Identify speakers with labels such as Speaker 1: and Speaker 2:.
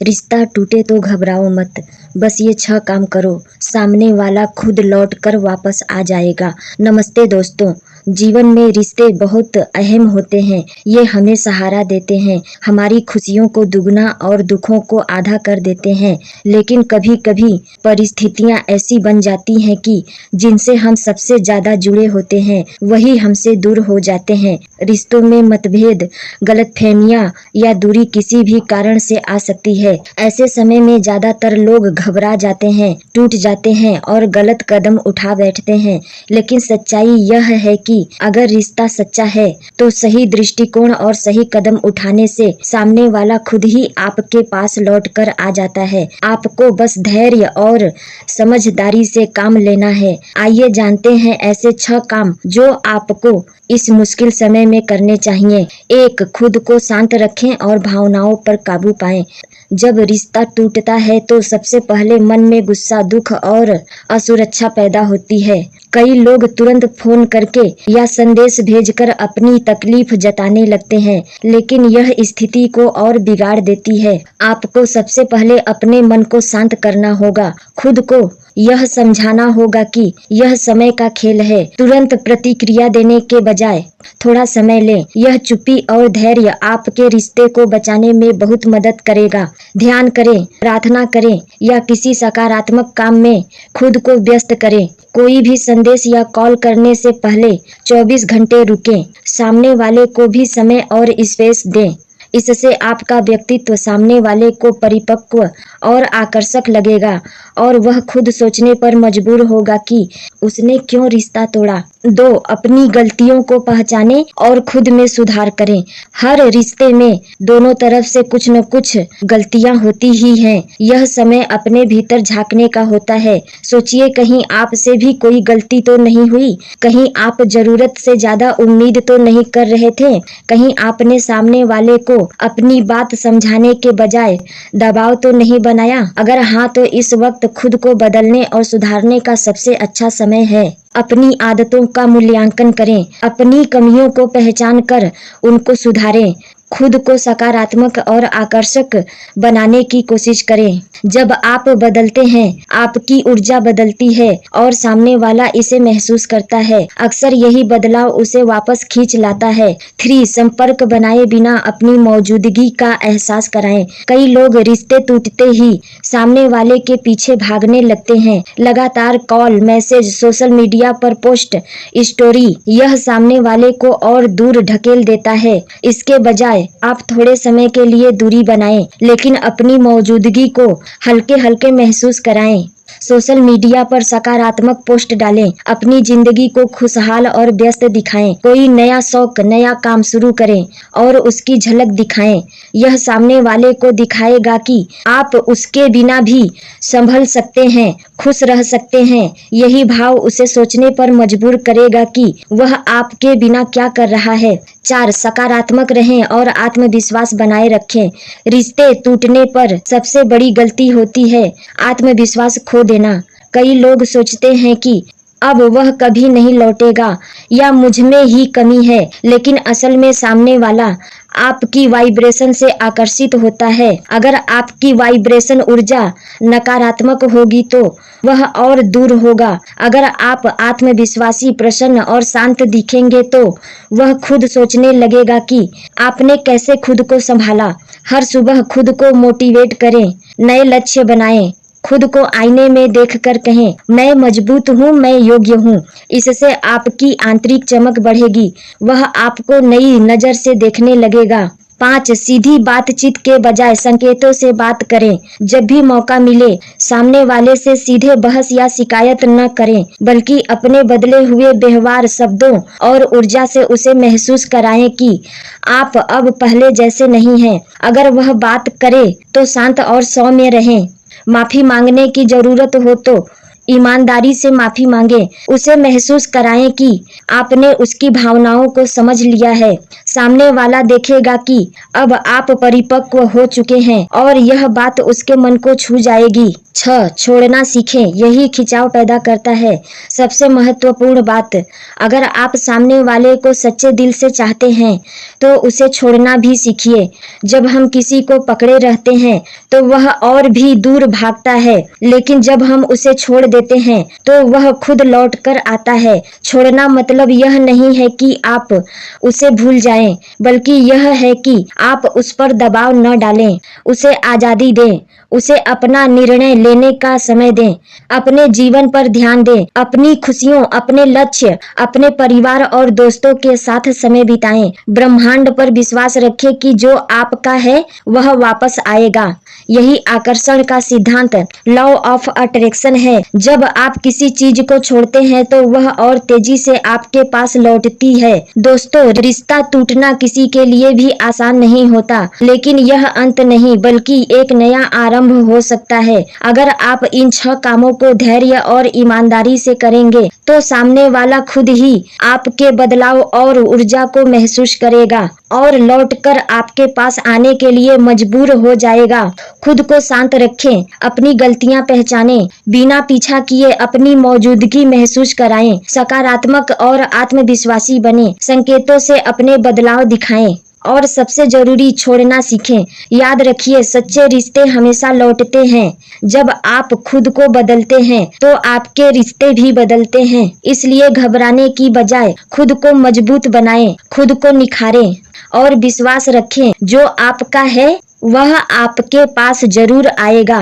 Speaker 1: रिश्ता टूटे तो घबराओ मत, बस ये 6 काम करो, सामने वाला खुद लौट कर वापस आ जाएगा। नमस्ते दोस्तों, जीवन में रिश्ते बहुत अहम होते हैं। ये हमें सहारा देते हैं, हमारी खुशियों को दुगना और दुखों को आधा कर देते हैं। लेकिन कभी कभी परिस्थितियां ऐसी बन जाती हैं कि जिनसे हम सबसे ज्यादा जुड़े होते हैं वही हमसे दूर हो जाते हैं। रिश्तों में मतभेद, गलतफहमियां या दूरी किसी भी कारण से आ सकती है। ऐसे समय में ज्यादातर लोग घबरा जाते हैं, टूट जाते हैं और गलत कदम उठा बैठते हैं। लेकिन सच्चाई यह है कि अगर रिश्ता सच्चा है तो सही दृष्टिकोण और सही कदम उठाने से सामने वाला खुद ही आपके पास लौट कर आ जाता है। आपको बस धैर्य और समझदारी से काम लेना है। आइए जानते हैं ऐसे 6 काम जो आपको इस मुश्किल समय में करने चाहिए। 1. खुद को शांत रखें और भावनाओं पर काबू पाएं। जब रिश्ता टूटता है तो सबसे पहले मन में गुस्सा, दुख और असुरक्षा पैदा होती है। कई लोग तुरंत फोन करके या संदेश भेजकर अपनी तकलीफ जताने लगते हैं, लेकिन यह स्थिति को और बिगाड़ देती है। आपको सबसे पहले अपने मन को शांत करना होगा। खुद को यह समझाना होगा कि यह समय का खेल है। तुरंत प्रतिक्रिया देने के बजाय थोड़ा समय लें। यह चुप्पी और धैर्य आपके रिश्ते को बचाने में बहुत मदद करेगा। ध्यान करें, प्रार्थना करें या किसी सकारात्मक काम में खुद को व्यस्त करें। कोई भी संदेश या कॉल करने से पहले 24 घंटे रुकें। सामने वाले को भी समय और स्पेस दें। इससे आपका व्यक्तित्व सामने वाले को परिपक्व और आकर्षक लगेगा और वह खुद सोचने पर मजबूर होगा कि उसने क्यों रिश्ता तोड़ा। 2. अपनी गलतियों को पहचानें और खुद में सुधार करें। हर रिश्ते में दोनों तरफ से कुछ न कुछ गलतियां होती ही हैं। यह समय अपने भीतर झांकने का होता है। सोचिए, कहीं आपसे भी कोई गलती तो नहीं हुई? कहीं आप जरूरत से ज्यादा उम्मीद तो नहीं कर रहे थे? कहीं आपने सामने वाले को अपनी बात समझाने के बजाय दबाव तो नहीं बनाया? अगर हाँ, तो इस वक्त खुद को बदलने और सुधारने का सबसे अच्छा समय है। अपनी आदतों का मूल्यांकन करें। अपनी कमियों को पहचान कर उनको सुधारें। खुद को सकारात्मक और आकर्षक बनाने की कोशिश करें। जब आप बदलते हैं, आपकी ऊर्जा बदलती है और सामने वाला इसे महसूस करता है। अक्सर यही बदलाव उसे वापस खींच लाता है। 3. संपर्क बनाए बिना अपनी मौजूदगी का एहसास कराएं। कई लोग रिश्ते टूटते ही सामने वाले के पीछे भागने लगते हैं। लगातार कॉल, मैसेज, सोशल मीडिया पर पोस्ट, स्टोरी, यह सामने वाले को और दूर ढकेल देता है। इसके बजाय आप थोड़े समय के लिए दूरी बनाएं, लेकिन अपनी मौजूदगी को हल्के हल्के महसूस कराएं। सोशल मीडिया पर सकारात्मक पोस्ट डालें। अपनी जिंदगी को खुशहाल और व्यस्त दिखाएं। कोई नया शौक, नया काम शुरू करें और उसकी झलक दिखाएं। यह सामने वाले को दिखाएगा कि आप उसके बिना भी संभल सकते हैं, खुश रह सकते हैं। यही भाव उसे सोचने पर मजबूर करेगा कि वह आपके बिना क्या कर रहा है। 4. सकारात्मक रहें और आत्मविश्वास बनाए रखें। रिश्ते टूटने पर सबसे बड़ी गलती होती है आत्मविश्वास खो देना। कई लोग सोचते हैं कि अब वह कभी नहीं लौटेगा या मुझ में ही कमी है, लेकिन असल में सामने वाला आपकी वाइब्रेशन से आकर्षित होता है। अगर आपकी वाइब्रेशन ऊर्जा नकारात्मक होगी तो वह और दूर होगा। अगर आप आत्मविश्वासी, प्रसन्न और शांत दिखेंगे तो वह खुद सोचने लगेगा कि आपने कैसे खुद को संभाला। हर सुबह खुद को मोटिवेट करें, नए लक्ष्य बनाएं। खुद को आईने में देखकर कहें, मैं मजबूत हूँ, मैं योग्य हूँ। इससे आपकी आंतरिक चमक बढ़ेगी, वह आपको नई नजर से देखने लगेगा। 5. सीधी बातचीत के बजाय संकेतों से बात करें। जब भी मौका मिले, सामने वाले से सीधे बहस या शिकायत न करें, बल्कि अपने बदले हुए व्यवहार, शब्दों और ऊर्जा से उसे महसूस कराएं कि आप अब पहले जैसे नहीं हैं। अगर वह बात करे तो शांत और सौम्य रहें। माफी मांगने की जरूरत हो तो ईमानदारी से माफी मांगे, उसे महसूस कराएं कि आपने उसकी भावनाओं को समझ लिया है। सामने वाला देखेगा कि अब आप परिपक्व हो चुके हैं और यह बात उसके मन को छू जाएगी। 6. छोड़ना सीखें, यही खिंचाव पैदा करता है। सबसे महत्वपूर्ण बात, अगर आप सामने वाले को सच्चे दिल से चाहते हैं तो उसे छोड़ना भी सीखिए। जब हम किसी को पकड़े रहते हैं तो वह और भी दूर भागता है, लेकिन जब हम उसे छोड़ देते हैं तो वह खुद लौट कर आता है। छोड़ना मतलब यह नहीं है कि आप उसे भूल जाएं, बल्कि यह है कि आप उस पर दबाव न डालें, उसे आजादी दें, उसे अपना निर्णय लेने का समय दें, अपने जीवन पर ध्यान दें, अपनी खुशियों, अपने लक्ष्य, अपने परिवार और दोस्तों के साथ समय बिताएं। ब्रह्मांड पर विश्वास रखें कि जो आपका है वह वापस आएगा। यही आकर्षण का सिद्धांत, लॉ ऑफ अट्रैक्शन है। जब आप किसी चीज को छोड़ते हैं तो वह और तेजी से आपके पास लौटती है। दोस्तों, रिश्ता टूटना किसी के लिए भी आसान नहीं होता, लेकिन यह अंत नहीं बल्कि एक नया आरंभ हो सकता है। अगर आप इन 6 कामों को धैर्य और ईमानदारी से करेंगे तो सामने वाला खुद ही आपके बदलाव और ऊर्जा को महसूस करेगा और लौटकर आपके पास आने के लिए मजबूर हो जाएगा। खुद को शांत रखें, अपनी गलतियां पहचानें, बिना पीछा किए अपनी मौजूदगी महसूस कराएं, सकारात्मक और आत्मविश्वासी बने, संकेतों से अपने बदलाव दिखाएं और सबसे जरूरी, छोड़ना सीखें। याद रखिए, सच्चे रिश्ते हमेशा लौटते हैं। जब आप खुद को बदलते हैं तो आपके रिश्ते भी बदलते हैं। इसलिए घबराने की बजाय खुद को मजबूत बनाएं, खुद को निखारें और विश्वास रखें, जो आपका है वह आपके पास जरूर आएगा।